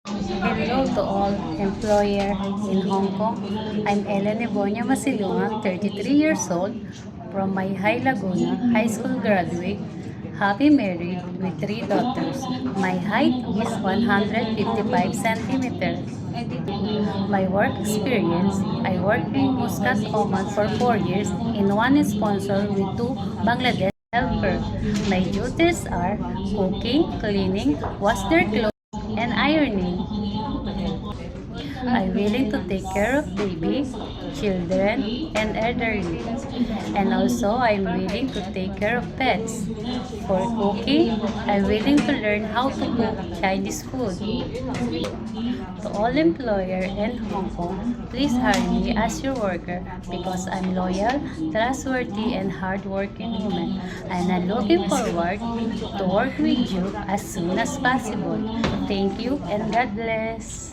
Hello to all employer in Hong Kong. I'm Ellen Ebonia Masilunga, 33 years old, from Mayhay, Laguna, high school graduate, happy married with 3 daughters. My height is 155 centimeters. My work experience, I worked in Muscat, Oman for 4 years in one sponsor with 2 Bangladesh helper. My duties are cooking, cleaning, wash their clothes, and ironing. I'm willing to take care of babies, children, and elderly. And also, I'm willing to take care of pets. For cooking, I'm willing to learn how to cook Chinese food. To all employer in Hong Kong, please hire me as your worker because I'm loyal, trustworthy, and hardworking woman. And I'm looking forward to work with you as soon as possible. Thank you and God bless.